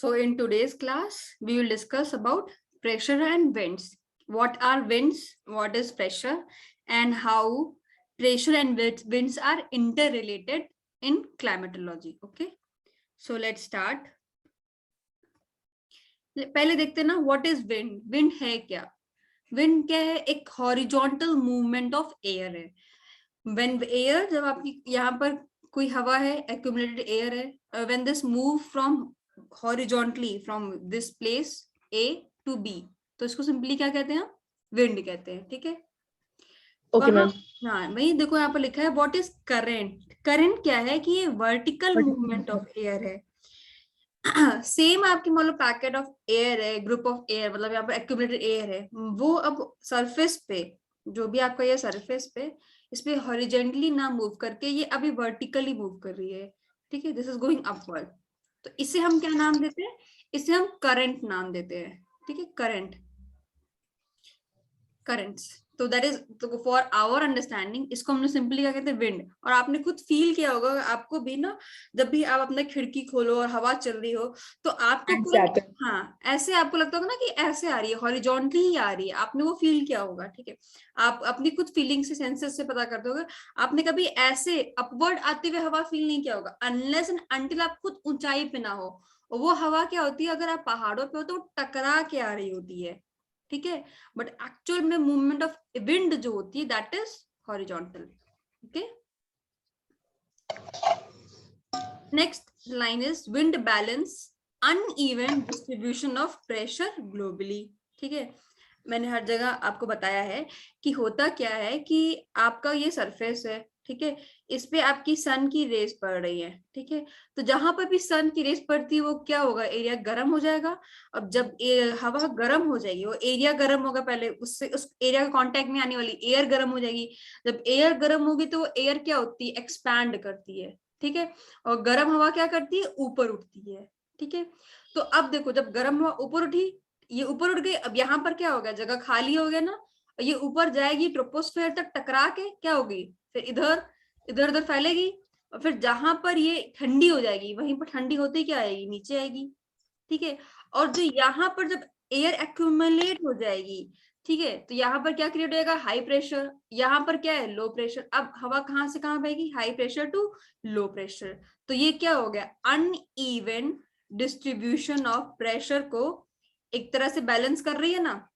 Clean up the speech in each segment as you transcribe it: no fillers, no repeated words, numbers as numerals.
So in today's class, we will discuss about pressure and winds. What are winds? What is pressure? And how pressure and winds are interrelated in climatology. Okay. So let's start. पहले देखते हैं ना what is wind? Wind है क्या? Wind क्या है? एक horizontal movement of air है. When air, जब आपकी यहाँ पर कोई हवा है, accumulated air है, when this move from horizontally from this place A to B, तो इसको सिंपली क्या कहते हैं? विंड कहते हैं. ठीक है. Okay ma'am. हाँ, वही देखो यहाँ पर लिखा है व्हाट इज करंट. करंट क्या है कि ये वर्टिकल मूवमेंट ऑफ एयर है. सेम आपकी मान लो पैकेट ऑफ एयर है, ग्रुप ऑफ एयर, मतलब यहाँ पर एक्यूमुलेटेड एयर है, वो अब सरफेस पे, जो भी आपका ये सरफेस पे, इस पे हॉरिजॉन्टली ना मूव करके ये अभी वर्टिकली मूव कर रही है. ठीक है, दिस इज गोइंग अपवर्ड. तो इसे हम क्या नाम देते हैं? इसे हम करंट नाम देते हैं. ठीक है, करंट, करंट्स. तो that is for our understanding. इसको हमने सिंपली क्या कहते हैं? विंड. और आपने खुद फील किया होगा, आपको भी ना, जब भी आप अपना खिड़की खोलो और हवा चल रही हो तो आपको पूरा, हाँ, ऐसे आपको लगता होगा ना कि ऐसे आ रही है, हॉरिजॉन्टली ही आ रही है. आपने वो फील किया होगा. ठीक है, आप अपनी खुद फीलिंग से, सेंसेस से पता करते होगे. आपने कभी ऐसे अपवर्ड आते हुए हवा फील नहीं किया होगा अनलेस एंड अनटिल आप खुद ऊंचाई पे ना हो. और वो हवा क्या होती है, अगर आप पहाड़ों पे हो तो टकरा के आ रही होती है. ठीक है, बट एक्चुअल में मूवमेंट ऑफ विंड जो होती है that is horizontal. Okay, next line is wind balance uneven distribution of pressure globally. ठीक है, मैंने हर जगह आपको बताया है कि होता क्या है कि आपका ये सरफेस है. ठीक है, इस पे आपकी सन की रेस पड़ रही है. ठीक है, तो जहां पर भी सन की रेस पड़ती है वो क्या होगा? एरिया गर्म हो जाएगा. अब जब हवा गर्म हो जाएगी, वो एरिया गर्म होगा, पहले उससे उस एरिया के कांटेक्ट में आने वाली एयर गर्म हो जाएगी. जब एयर गर्म होगी तो वो एयर क्या होती है? एक्सपैंड करती है. ठीक है, और गर्म हवा क्या करती है? ऊपर उठती है. ठीक है, तो अब देखो, जब गर्म हवा ऊपर उठी, ये ऊपर उठ गई. अब यहाँ पर क्या होगा? जगह खाली हो गया ना, ये ऊपर जाएगी ट्रोपोस्फेयर तक, टकरा के क्या होगी? फिर इधर इधर उधर फैलेगी. और फिर जहां पर ये ठंडी हो जाएगी, वहीं पर ठंडी होती क्या आएगी? नीचे आएगी. ठीक है, और जो यहाँ पर जब एयर एक्यूमुलेट हो जाएगी, ठीक है, तो यहाँ पर क्या क्रिएट होगा? High pressure. यहाँ पर क्या है? Low pressure. अब हवा कहाँ से कहाँ बहेगी? High pressure to low pressure. तो ये क्या हो गया? अनइवन डिस्ट्रीब्यूशन ऑफ प्रेशर को एक तरह से बैलेंस कर रही है ना.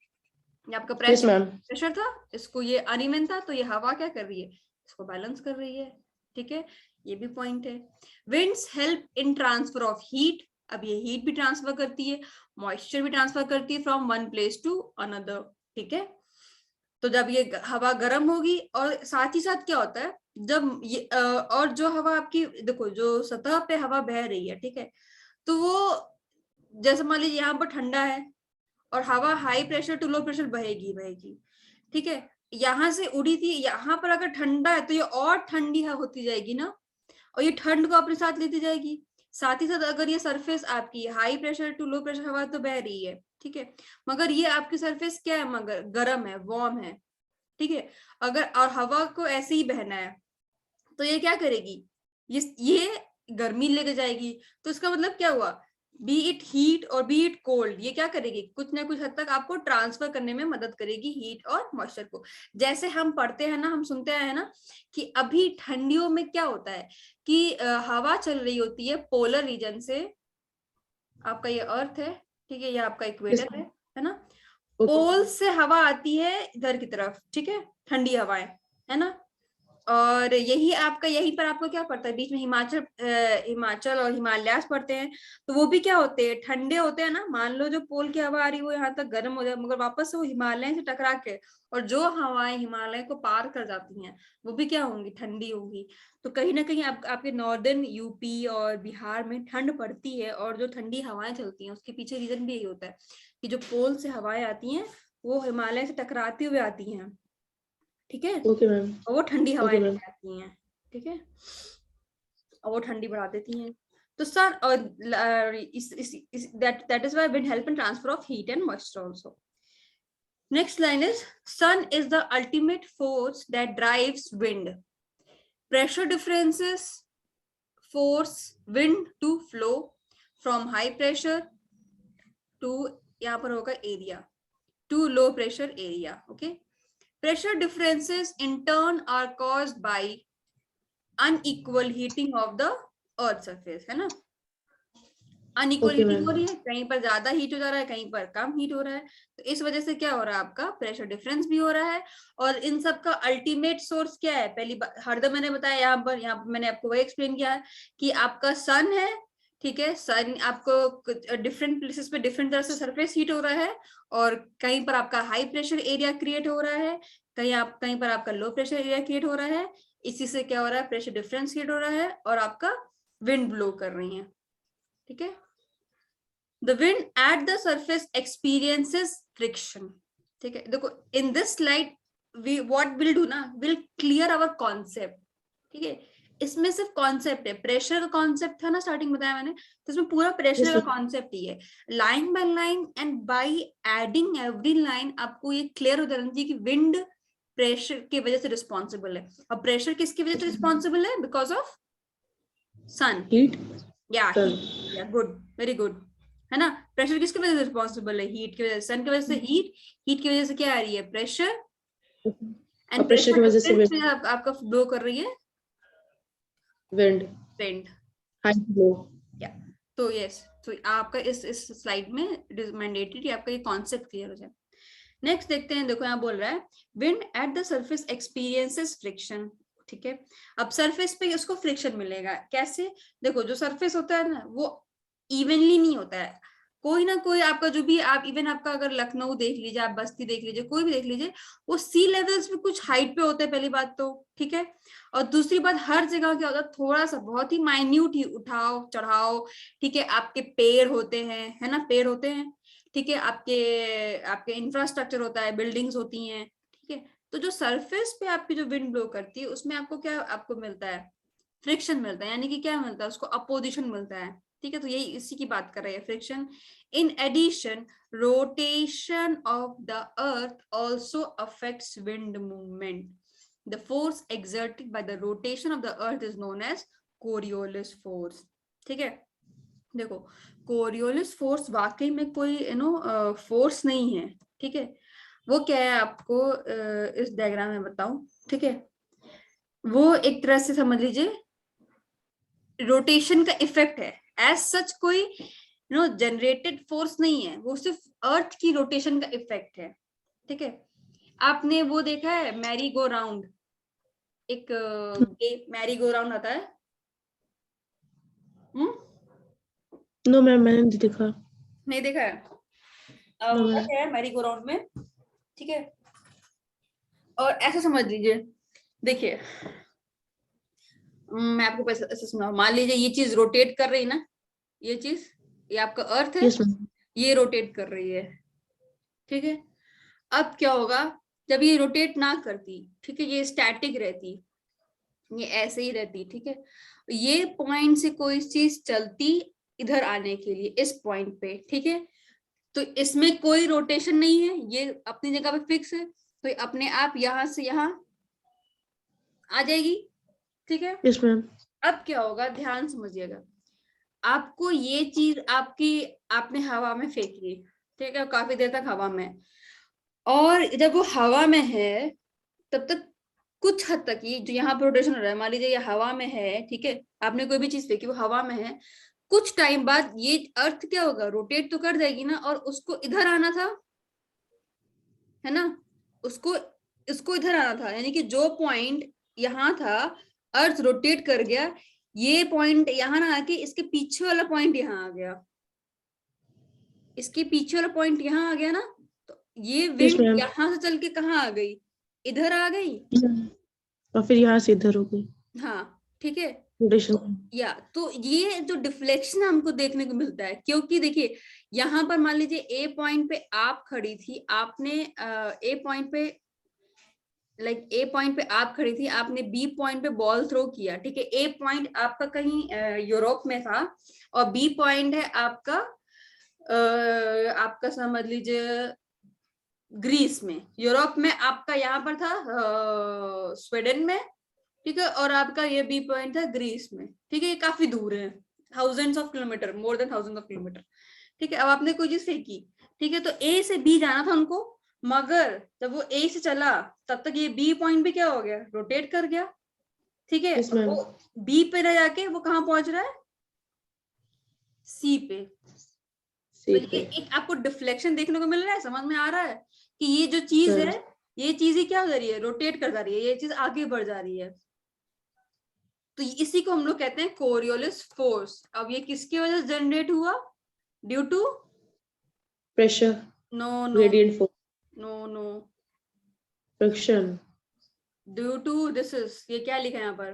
ये आपका प्रेशर था, इसको ये अनइवन था, तो ये हवा क्या कर रही है? इसको बैलेंस कर रही है. ठीक है, ये भी पॉइंट है. Winds help in transfer of heat. अब ये हीट भी ट्रांसफर करती है, मॉइस्चर भी ट्रांसफर करती है from one place to another. ठीक है, तो जब ये हवा गर्म होगी, और साथ ही साथ क्या होता है, जब ये और जो हवा आपकी, देखो, जो सतह पे हवा बह रही है, ठीक है, तो वो, जैसे मान लीजिए यहाँ पर ठंडा है और हवा high pressure to low pressure बहेगी बहेगी. ठीक है, यहाँ से उड़ी थी, यहाँ पर अगर ठंडा है तो ये और ठंडी होती जाएगी ना, और ये ठंड को अपने साथ लेती जाएगी. साथ ही साथ अगर ये सरफेस आपकी high pressure to low pressure हवा तो बह रही है, ठीक है, मगर ये आपकी सरफेस क्या है? मगर गर्म है, वार्म है. ठीक है, अगर और हवा को ऐसे ही बहना है तो ये क्या करेगी? ये गर्मी लेके जाएगी. तो इसका मतलब क्या हुआ? बी इट हीट और बी इट कोल्ड, ये क्या करेगी? कुछ ना कुछ हद तक आपको ट्रांसफर करने में मदद करेगी हीट और मॉइस्चर को. जैसे हम पढ़ते हैं ना, हम सुनते हैं ना कि अभी ठंडियों में क्या होता है कि हवा चल रही होती है पोलर रीजन से. आपका ये अर्थ है, ठीक है, ये आपका इक्वेटर है ना. पोल से हवा आती है इधर की तरफ, ठीक है, ठंडी हवाएं, है ना. और यही आपका, यहीं पर आपको क्या पड़ता है? बीच में हिमाचल और हिमालयास पड़ते हैं. तो वो भी क्या होते हैं? ठंडे होते हैं ना. मान लो जो पोल की हवा आ रही है वो यहाँ तक गर्म हो जाए, मगर वापस से वो हिमालय से टकरा के, और जो हवाएं हिमालय को पार कर जाती हैं वो भी क्या होंगी? ठंडी होंगी. तो कहीं ना कहीं आपके नॉर्दर्न यूपी और बिहार में ठंड पड़ती है, और जो ठंडी हवाएं चलती हैं उसके पीछे रीजन भी यही होता है कि जो पोल से हवाएं आती हैं वो हिमालय से टकराते हुए आती हैं. ठीक है, ओके मैम. और वो ठंडी हवाएं लेके आती हैं. ठीक है, और वो ठंडी बढ़ा देती हैं. तो sir, that is why wind help in transfer of heat and moisture also. Next line is sun is the ultimate force that drives wind. Pressure differences force wind to flow from high pressure to, यहाँ पर होगा area, to low pressure area. Okay, pressure differences in turn are caused by unequal heating of the earth surface, है ना। Unequal okay heating ma'am. हो रही है, कहीं पर ज्यादा हीट हो जा रहा है, कहीं पर कम हीट हो रहा है, तो इस वजह से क्या हो रहा है, आपका प्रेशर डिफरेंस भी हो रहा है। और इन सब का अल्टीमेट सोर्स क्या है, पहली बार हरदम मैंने बताया, यहाँ पर मैंने आपको वही एक्सप्लेन किया है कि आपका सन है, ठीक है। सन आपको डिफरेंट प्लेसेस पे डिफरेंट तरह से सरफेस हीट हो रहा है, और कहीं पर आपका हाई प्रेशर एरिया क्रिएट हो रहा है, कहीं पर आपका लो प्रेशर एरिया क्रिएट हो रहा है। इसी से क्या हो रहा है, प्रेशर डिफरेंस क्रिएट हो रहा है, और आपका विंड ब्लो कर रही है, ठीक है। The wind at the surface experiences friction, ठीक है। देखो in this slide we what will do ना, will clear our concept, ठीक है। इसमें सिर्फ कॉन्सेप्ट है, प्रेशर का कॉन्सेप्ट था ना स्टार्टिंग बताया मैंने, तो इसमें पूरा प्रेशर का कॉन्सेप्ट ही है, line by line, and by adding every line आपको ये क्लियर हो जाना चाहिए कि विंड प्रेशर की वजह से रिस्पॉन्सिबल है। और प्रेशर किसकी वजह से रिस्पॉन्सिबल है, बिकॉज ऑफ सन, हीट। या हीट, या गुड, वेरी गुड, है ना। प्रेशर किसकी वजह से रिस्पॉन्सिबल है, हीट की वजह से, सन की वजह से हीट, हीट की वजह से क्या आ रही है, प्रेशर, एंड प्रेशर की प्रेशर वजह से डिफरेंस में आपका फ्लो कर रही है विंड, विंड, हाई फ्लो। या। तो यस, तो आपका इस स्लाइड में इट इज मैंडेटरी, आपका ये कॉन्सेप्ट क्लियर हो जाए। नेक्स्ट देखते हैं, देखो यहाँ बोल रहा है wind at the surface experiences friction, ठीक है। अब सरफेस पे उसको फ्रिक्शन मिलेगा कैसे, देखो जो सरफेस होता है ना वो इवनली नहीं होता है, कोई ना कोई आपका जो भी, आप इवन आपका अगर लखनऊ देख लीजिए, आप बस्ती देख लीजिए, कोई भी देख लीजिए, वो सी लेवल्स पे कुछ हाइट पे होते हैं, पहली बात तो, ठीक है। और दूसरी बात, हर जगह क्या होता है, थोड़ा सा बहुत ही माइन्यूट ही उठाव चढ़ाव, ठीक है। आपके पेड़ होते हैं, है ना, पेड़ होते हैं, ठीक है। आपके आपके इंफ्रास्ट्रक्चर होता है, बिल्डिंग्स होती हैं, ठीक है। तो जो सरफेस पे आपकी जो विंड ब्लो करती है, उसमें आपको क्या आपको मिलता है, फ्रिक्शन मिलता है, यानी कि क्या मिलता है, उसको अपोजिशन मिलता है, ठीक है। तो यही इसी की बात कर रहे हैं, friction. In addition, rotation of the earth also affects wind movement. The force exerted by the rotation of the earth is known as Coriolis force, ठीक है। देखो कोरियोलिस फोर्स वाकई में कोई फोर्स नहीं है, ठीक है। वो क्या है आपको इस डायग्राम में बताऊं, ठीक है। वो एक तरह से समझ लीजिए रोटेशन का इफेक्ट है, एज सच कोई जनरेटेड फोर्स नहीं है, वो सिर्फ अर्थ की रोटेशन का इफेक्ट है, ठीक है। आपने वो देखा है मैरी गो राउंड, एक मैरी गो राउंड आता है, नो मैम, मैंने नहीं देखा। नहीं देखा है। नो होता मैम। क्या है मैरी गो राउंड में, ठीक है। और ऐसा समझ लीजिए, देखिए मैं आपको ऐसे सुना, मान लीजिए ये चीज रोटेट कर रही है ना, ये चीज, ये आपका अर्थ है, यस मैम। ये रोटेट कर रही है, ठीक है। अब क्या होगा, जब ये रोटेट ना करती, ठीक है, ये स्टैटिक रहती, ये ऐसे ही रहती, ठीक है। ये पॉइंट से कोई चीज चलती इधर आने के लिए इस पॉइंट पे, ठीक है। तो इसमें कोई रोटेशन नहीं है, ये अपनी जगह पे फिक्स है, तो अपने आप यहां से यहां आ जाएगी, ठीक है। Yes ma'am. अब क्या होगा, ध्यान समझिएगा, आपको ये चीज आपकी आपने हवा में फेंक ली, ठीक है, काफी देर तक हवा में, और जब वो हवा में है तब तक कुछ हद तक ये जो यहाँ पर रोटेशन हो रहा है, मान लीजिए ये हवा में है, ठीक है, आपने कोई भी चीज फेंकी वो हवा में है, कुछ टाइम बाद ये अर्थ क्या होगा, रोटेट तो कर जाएगी ना, और उसको इधर आना था, है ना, उसको इसको इधर आना था, यानी कि जो पॉइंट यहाँ था, अर्थ रोटेट कर गया, ये पॉइंट यहाँ ना आके इसके पीछे वाला पॉइंट यहाँ आ गया, इसके पीछे वाला पॉइंट यहाँ आ गया ना, तो ये यस विंड मैम। यहाँ से चल के कहाँ आ गई, इधर आ गई, और फिर यहाँ से इधर हो गई हाँ, ठीक है। रोटेशन। या तो ये जो डिफ्लेक्शन हमको देखने को मिलता है, क्योंकि देखिए यहाँ पर मान लीजिए ए पॉइंट पे आप खड़ी थी, आपने ए पॉइंट पे ए पॉइंट पे आप खड़ी थी, आपने बी पॉइंट पे बॉल थ्रो किया, ठीक है। ए पॉइंट आपका कहीं यूरोप में था, और बी पॉइंट है आपका आपका समझ लीजिए ग्रीस में, यूरोप में आपका यहाँ पर था स्वीडन में, ठीक है, और आपका ये बी पॉइंट था ग्रीस में, ठीक है। ये काफी दूर है, thousands of kilometre, more than thousand of kilometre, ठीक है, अब आपने कोई चीज फेंकी, ठीक है, तो ए से बी जाना था उनको, मगर जब वो ए से चला तब तक ये बी पॉइंट भी क्या हो गया, रोटेट कर गया, ठीक है, Yes, और ma'am. वो बी पे ना जाके वो कहाँ पहुंच रहा है, सी पे। तो C ये पे. एक आपको डिफ्लेक्शन देखने को मिल रहा है, समझ में आ रहा है कि ये जो चीज Ma'am. है, ये चीज ही क्या हो जा रही है, रोटेट कर जा रही है, ये चीज आगे बढ़ जा रही है। तो इसी को हम लोग कहते हैं कोरियोलिस फोर्स। अब ये किसकी वजह से जनरेट हुआ, due to, Pressure. No no Gradient force. No no, Friction. Due to, this is, ये क्या लिखा है यहाँ पर,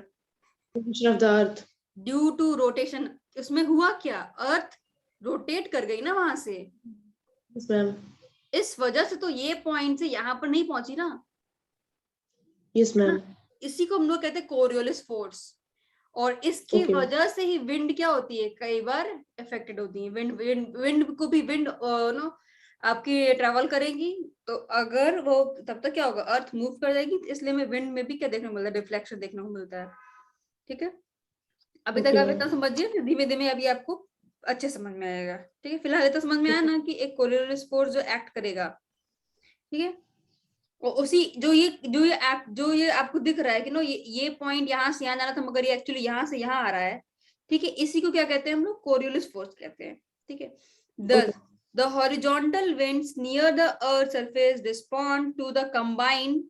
Motion of the earth. Due to rotation. इसमें हुआ क्या, अर्थ रोटेट कर गई ना वहां से, Yes, ma'am. इस वजह से तो ये पॉइंट से यहाँ पर नहीं पहुंची ना, Yes, ma'am. इसी को हम लोग कहते हैं कोरियोलिस फोर्स। और इसकी Okay. वजह से ही विंड क्या होती है, कई बार इफेक्टेड होती है, विंड विंड विंड को भी विंड नो आपकी ट्रेवल करेगी, तो अगर वो तब तक क्या होगा, अर्थ मूव कर जाएगी, इसलिए में विंड में भी क्या देखने को मिलता है, डिफ्लेक्शन देखने को मिलता है। ठीक है, अभी तक Okay, आप ma'am. इतना समझिए, फिर धीमे धीमे अभी आपको अच्छे समझ में आएगा। ठीक है, फिलहाल इतना समझ में आया ना कि एक कोरियोलिस फोर्स जो एक्ट करेगा, ठीक है, और उसी जो ये आपको दिख रहा है कि नो ये पॉइंट यहाँ से यहाँ जाना था, मगर ये एक्चुअली यहाँ से यहाँ आ रहा है। ठीक है, इसी को क्या कहते हैं हम लोग, कोरियोलिस फोर्स कहते हैं। ठीक है, Okay. the horizontal winds near the earth surface respond to the combined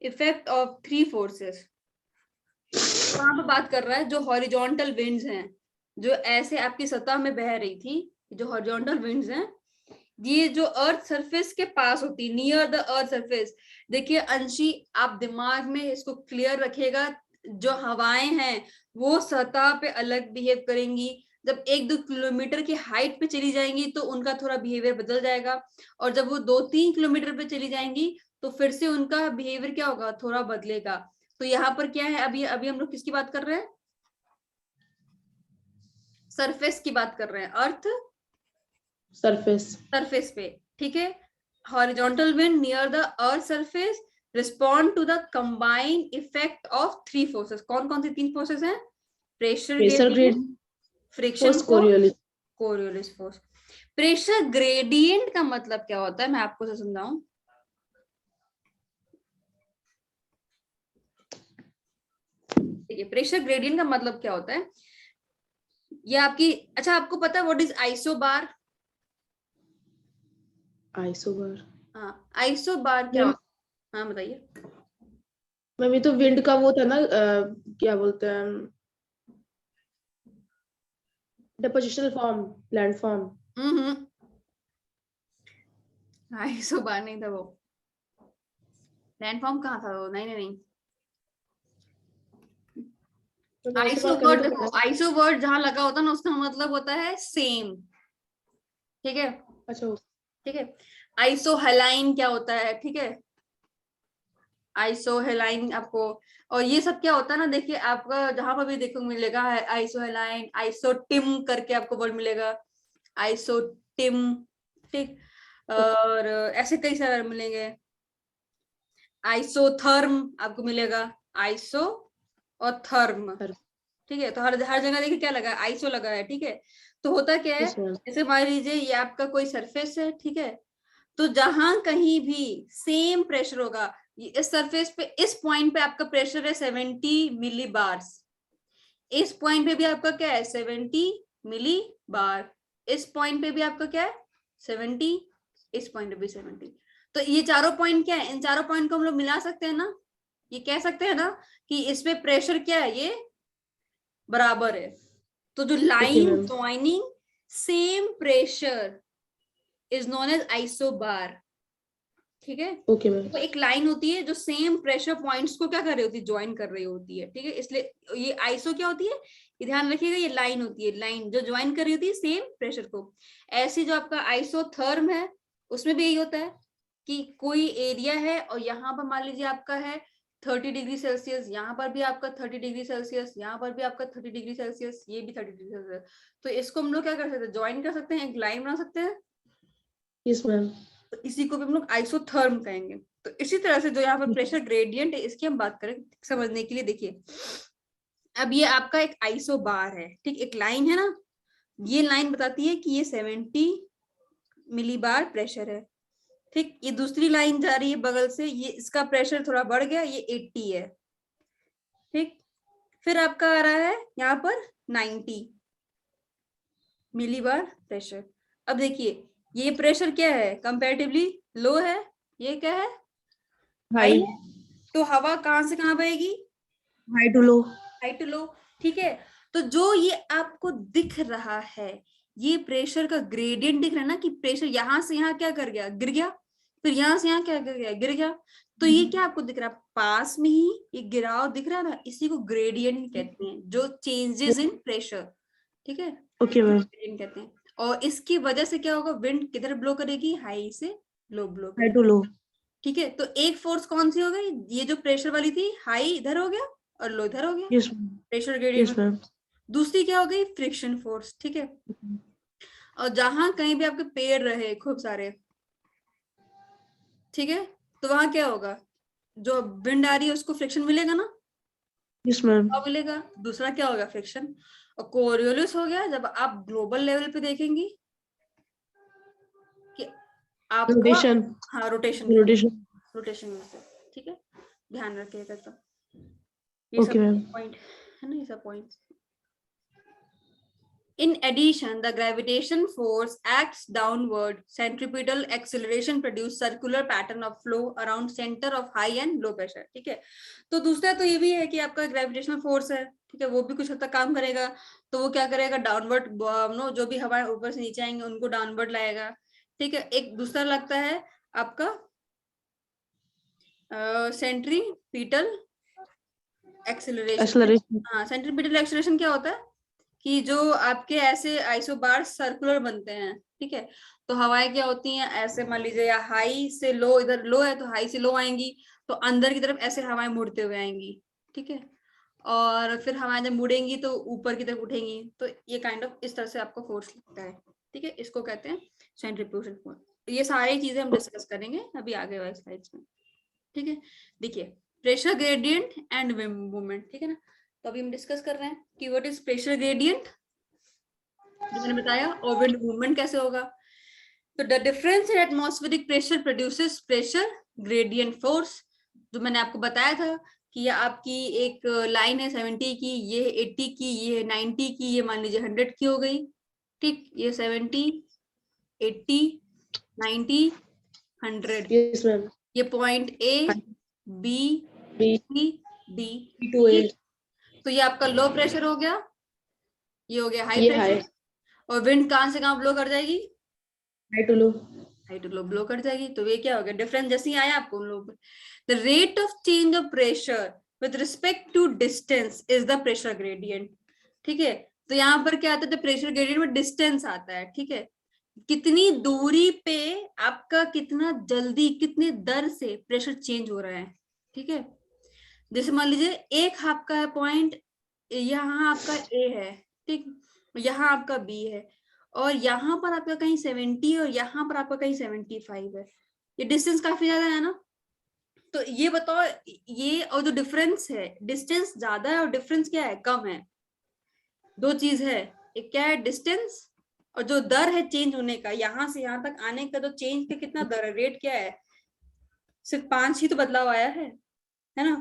effect of three forces। वहां पे बात कर रहा है जो हॉरिजॉन्टल विंड्स हैं, जो ऐसे आपकी सतह में बह रही थी, जो हॉरिजॉन्टल विंड्स हैं, ये जो अर्थ सरफेस के पास होती, नियर द अर्थ सरफेस। देखिए अंशी, आप दिमाग में इसको क्लियर रखिएगा, जो हवाएं हैं वो सतह पे अलग बिहेव करेंगी, जब 1-2 किलोमीटर की हाइट पे चली जाएंगी तो उनका थोड़ा बिहेवियर बदल जाएगा, और जब वो 2-3 किलोमीटर पे चली जाएंगी तो फिर से उनका बिहेवियर क्या होगा, थोड़ा बदलेगा। तो यहाँ पर क्या है, अभी अभी हम लोग किसकी बात कर रहे हैं, सरफेस की बात कर रहे हैं, अर्थ Surface. सरफेस पे। ठीक है, horizontal wind near the earth surface respond to the combined effect of three forces. कौन कौन सी 3 फोर्सेस हैं, pressure Pressure gradient, gradient friction force. Force, Coriolis. Coriolis force. Pressure gradient का मतलब क्या होता है, मैं आपको से समझाऊं। देखिए प्रेशर ग्रेडियंट का मतलब क्या होता है, ये आपकी, अच्छा आपको पता है व्हाट इज आइसोबार, Isobar. हाँ आइसोबार क्या मैम, होता है, हाँ बताइए। मैम ये तो विंड का वो था ना, क्या बोलते हैं, depositional form, land form. Isobar नहीं था वो, लैंडफॉर्म कहाँ था वो, नहीं नहीं नहीं, आइसो वर्ड, देखो आइसो वर्ड जहां लगा होता है ना उसका मतलब होता है सेम। ठीक है, अच्छा. ठीक है, आइसो हेलाइन क्या होता है, ठीक है, आइसो हेलाइन आपको, और ये सब क्या होता है ना, देखिए आपका जहां पर भी देखो मिलेगा आइसो हेलाइन, आइसोटिम करके आपको वर्ड मिलेगा, आइसोटिम। ठीक, और ऐसे कई सारे मिलेंगे, आइसोथर्म आपको मिलेगा, आइसो और थर्म। ठीक है, तो हर हर जगह देखिए क्या लगा है, आइसो लगा है। ठीक है, तो होता क्या है, जैसे मान लीजिए ये आपका कोई सरफेस है, ठीक है, तो जहां कहीं भी सेम प्रेशर होगा, इस सरफेस पे इस पॉइंट पे आपका प्रेशर है 70 मिली बार्स, इस पॉइंट पे भी आपका क्या है 70 मिली बार, इस पॉइंट पे भी आपका क्या है 70, इस पॉइंट पे भी 70। तो ये चारों पॉइंट क्या है, इन चारों पॉइंट को हम लोग मिला सकते हैं ना, ये कह सकते हैं ना कि इसमें प्रेशर क्या है, ये बराबर है। तो जो line joining same pressure is known as isobar. ठीक है, ओके मैम. तो एक लाइन होती है जो सेम प्रेशर पॉइंट्स को क्या कर रही होती है, ज्वाइन कर रही होती है। ठीक है, इसलिए ये आइसो क्या होती है, ये ध्यान रखिएगा, ये लाइन होती है, लाइन जो ज्वाइन कर रही होती है सेम प्रेशर को। ऐसी जो आपका आइसोथर्म है उसमें भी यही होता है कि कोई एरिया है और यहाँ पर मान लीजिए आपका है 30 डिग्री सेल्सियस, यहाँ पर भी आपका 30 डिग्री सेल्सियस, यहाँ पर भी आपका 30 डिग्री सेल्सियस, ये भी 30 डिग्री सेल्सियस। तो इसको हम लोग क्या कर सकते हैं, ज्वाइन कर सकते हैं, एक लाइन बना सकते हैं। Yes ma'am. तो इसी को भी हम लोग आइसोथर्म कहेंगे। तो इसी तरह से जो यहाँ पर प्रेशर ग्रेडियंट है इसकी हम बात करें समझने के लिए, देखिए अब ये आपका एक आइसो बार है, ठीक, एक लाइन है ना, ये लाइन बताती है कि ये 70 मिलीबार प्रेशर है। ठीक, ये दूसरी लाइन जा रही है बगल से, ये इसका प्रेशर थोड़ा बढ़ गया, ये 80 है। ठीक, फिर आपका आ रहा है यहाँ पर 90 मिलीबार प्रेशर। अब देखिए ये प्रेशर क्या है, कंपैरेटिवली लो है, ये क्या है, हाई हाई है। तो हवा कहाँ से कहाँ बहेगी, high to low. High to low. ठीक है, तो जो ये आपको दिख रहा है, ये प्रेशर का ग्रेडियंट दिख रहा है ना, कि प्रेशर यहाँ से यहाँ क्या कर गया, गिर गया, फिर यहाँ से यहाँ क्या कर गया, गिर गया। तो ये क्या आपको दिख रहा है, पास में ही ये गिराव दिख रहा है ना, इसी को ग्रेडियंट कहते हैं, जो चेंजेस इन प्रेशर। ठीक है, ओके मैम। ग्रेडियंट कहते हैं। और इसकी वजह से क्या होगा, विंड किधर ब्लो करेगी, हाई से लो ब्लो हाई करेगी। To low. ठीक है, तो एक फोर्स कौन सी हो गई, ये जो प्रेशर वाली थी, हाई इधर हो गया और लो इधर हो गया, yes pressure gradient. Yes ma'am. दूसरी क्या हो गई, फ्रिक्शन फोर्स। ठीक है, और जहां कहीं भी आपके पेड़ रहे खूब सारे, ठीक है, तो वहां क्या होगा, जो विंड आ रही है उसको फ्रिक्शन मिलेगा ना, यस मैम। क्या मिलेगा, दूसरा क्या होगा, फ्रिक्शन। और कोरियोलिस हो गया, जब आप ग्लोबल लेवल पे देखेंगी कि आपका, रोटेशन। हाँ रोटेशन, रोटेशन। रोटेशन में से। ठीक है, ध्यान रखिएगा। तो ये ओके सब मैम। पॉइंट है ना, ये सब point. In addition, the gravitation force acts downward. Centripetal acceleration produce circular pattern of flow around center of high and low pressure. ठीक है, तो दूसरा तो ये भी है कि आपका ग्रेविटेशनल फोर्स है, ठीक है, वो भी कुछ हद तक काम करेगा। तो वो क्या करेगा, डाउनवर्ड नो, जो भी हवाएं ऊपर से नीचे आएंगे उनको डाउनवर्ड लाएगा। ठीक है, एक दूसरा लगता है आपका सेंट्रीपिटल एक्सेलरेशन। एक्सेलरेशन। हाँ, सेंट्रीपिटल एक्सेलरेशन क्या होता है कि जो आपके ऐसे आइसोबार सर्कुलर बनते हैं। ठीक है, तो हवाएं क्या होती हैं, ऐसे मान लीजिए, या हाई से लो, इधर लो है तो हाई से लो आएंगी, तो अंदर की तरफ ऐसे हवाएं मुड़ते हुए आएंगी। ठीक है, और फिर हवाएं जब मुड़ेंगी तो ऊपर की तरफ उठेंगी, तो ये काइंड ऑफ इस तरह से आपको फोर्स लगता है। ठीक है, इसको कहते हैं सेंट्रीफ्यूगल फोर्स। ये सारी चीजें हम डिस्कस करेंगे अभी आगे वाले स्लाइड्स में। ठीक है, देखिए प्रेशर ग्रेडियंट एंड मूवमेंट। ठीक है ना, तो अभी हम डिस्कस कर रहे हैं कि व्हाट इज प्रेशर ग्रेडियंट, जो मैंने बताया, और विंड मूवमेंट कैसे होगा। तो the difference in atmospheric pressure produces pressure gradient force. जो मैंने आपको बताया था कि ये आपकी एक लाइन है 70 की, ये है 80 की, ये है 90 की, ये मान लीजिए 100 की हो गई। ठीक, ये 70, 80, 90, 100, यस मैम। ये point A, B, B C, D. To A. तो ये आपका लो प्रेशर हो गया, ये हो गया हाई ये हाई। प्रेशर। और विंड कहां से कहां ब्लो कर जाएगी, high to low. High to low blow कर जाएगी। तो ये क्या हो गया, डिफरेंस जैसे ही आया आपको उन लोगों, the rate of change of pressure with respect to distance is the pressure gradient. ठीक है, तो यहाँ पर क्या आता है, प्रेशर ग्रेडियंट में डिस्टेंस आता है। ठीक है, कितनी दूरी पे आपका कितना जल्दी कितनी दर से प्रेशर चेंज हो रहा है। ठीक है, जैसे मान लीजिए एक आपका है पॉइंट, यहाँ आपका ए है, ठीक, यहाँ आपका बी है, और यहाँ पर आपका कहीं 70 और यहाँ पर आपका कहीं 75 है। ये डिस्टेंस काफी ज्यादा है ना। तो ये बताओ, ये और जो डिफरेंस है, डिस्टेंस ज्यादा है और डिफरेंस क्या है, कम है। दो चीज है, एक क्या है डिस्टेंस, और जो दर है चेंज होने का, यहाँ से यहाँ तक आने का जो चेंज का कितना दर है, रेट क्या है, सिर्फ 5 ही तो बदलाव आया है ना।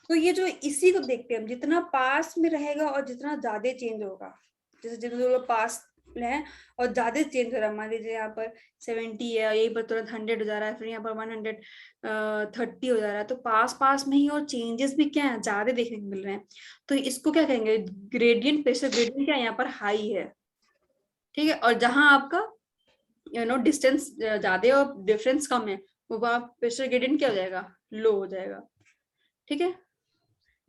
तो ये जो इसी को देखते हैं हम, जितना पास में रहेगा और जितना ज्यादा चेंज होगा, जैसे जितने लोग पास है और ज्यादा चेंज हो रहा है, मान लीजिए यहाँ पर 70 है और यही पर तुरंत 100 हो जा रहा है, फिर यहाँ पर 130 हो जा रहा है, तो पास पास में ही और चेंजेस भी क्या है, ज्यादा देखने को मिल रहे हैं। तो इसको क्या कहेंगे, ग्रेडियंट, प्रेशर ग्रेडियंट क्या यहाँ पर हाई है। ठीक है, और जहां आपका डिस्टेंस ज्यादा और डिफरेंस कम है, वो वहां प्रेशर ग्रेडियंट क्या हो जाएगा, लो हो जाएगा। ठीक है,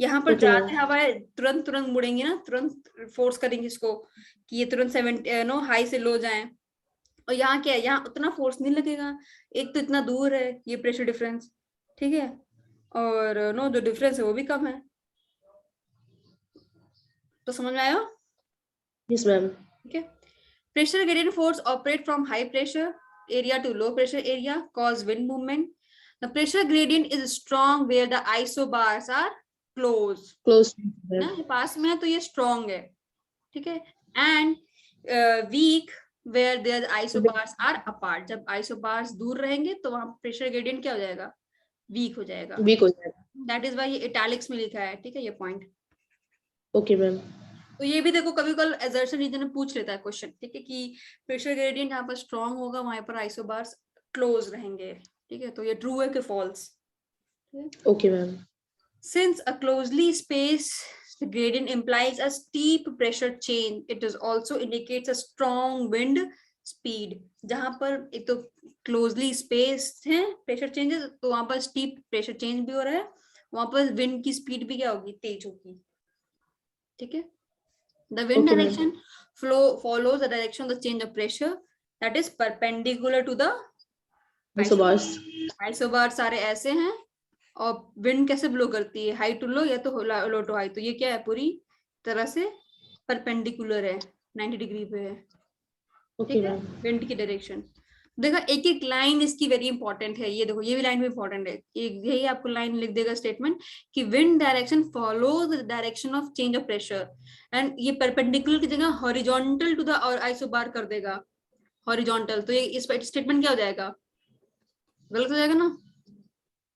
यहाँ पर ज्यादा हवाएं तुरंत तुरंत मुड़ेंगी ना, तुरंत फोर्स करेंगे इसको कि ये तुरंत 70 हाई से लो जाए। और यहाँ क्या है, यहाँ उतना फोर्स नहीं लगेगा, एक तो इतना दूर है ये प्रेशर डिफरेंस। ठीक है, और जो डिफरेंस है वो भी कम है। तो समझ में आया। Yes ma'am. ठीक है, pressure gradient force operate from high pressure area to low pressure area, cause wind movement. The pressure gradient is strong where the isobars are close. ना पास में है तो ये strong है। ठीक है, and weak where their isobars are apart. जब isobars दूर रहेंगे तो वहां प्रेशर ग्रेडियंट क्या हो जाएगा, वीक हो जाएगा. वीक हो जाएगा. दैट इज वाई ये इटैलिक्स में लिखा है, ठीक है ये पॉइंट. Okay ma'am. तो ये भी देखो कभी कभी एजर्शन रीजन में पूछ लेता है क्वेश्चन, ठीक है, कि प्रेशर ग्रेडियंट यहाँ पर स्ट्रॉन्ग होगा, वहां पर आइसोबार्स क्लोज रहेंगे, ठीक है. तो ये ट्रू है कि false. Okay ma'am. Since a closely spaced gradient implies a steep pressure change, it is also indicates a strong wind speed. जहां पर एक तो closely spaced है pressure changes, तो वहां पर steep pressure change भी हो रहा है, वहां पर wind की speed भी क्या होगी, तेज होगी. ठीक है. The wind direction follows the direction of the change of pressure that is perpendicular to the isobars. Isobars सारे ऐसे हैं और विंड कैसे ब्लो करती है, हाई टू लो या तो लो टू हाई. तो ये क्या है, पूरी तरह से परपेंडिकुलर है, 90 डिग्री पे है. ठीक है, विंड की डायरेक्शन. देखा एक एक लाइन इसकी वेरी इंपॉर्टेंट है. ये देखो ये भी लाइन भी इंपॉर्टेंट है. यही आपको लाइन लिख देगा स्टेटमेंट कि wind direction follows the direction of change of pressure, and ये परपेंडिकुलर की जगह हॉरिजॉन्टल टू द और आइसोबार कर देगा, हॉरिजॉन्टल. तो ये इस स्टेटमेंट क्या हो जाएगा, गलत हो जाएगा ना.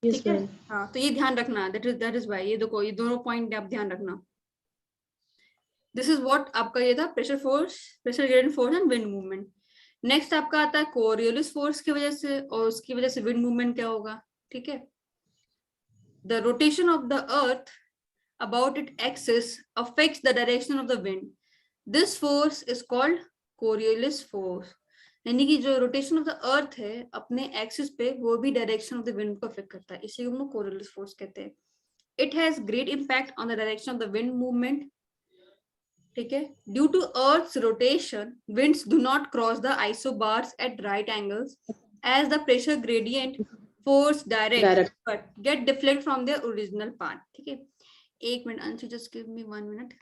ठीक है. हाँ, तो ये ध्यान रखना. दैट इज वाई ये देखो ये दोनों पॉइंट आप ध्यान रखना. दिस इज व्हाट आपका ये था pressure force, pressure gradient force and wind movement. Next आपका आता है कोरियोलिस फोर्स की वजह से, और उसकी वजह से विंड मूवमेंट क्या होगा. ठीक है. The rotation of the earth about it axis affects the direction of the wind. This force is called Coriolis force. यानी कि जो रोटेशन ऑफ द अर्थ है अपने एक्सिस पे, वो भी डायरेक्शन ऑफ द विंड को अफेक्ट करता है. इसी को हम लोग कोरियोलिस फोर्स कहते हैं. It has great impact on the direction of the wind movement. ठीक है. Due to earth's rotation, winds do not cross the isobars at right angles as the pressure gradient force direct but get deflect from their original path. ठीक है. एक minute Anshu, just give me 1 minute.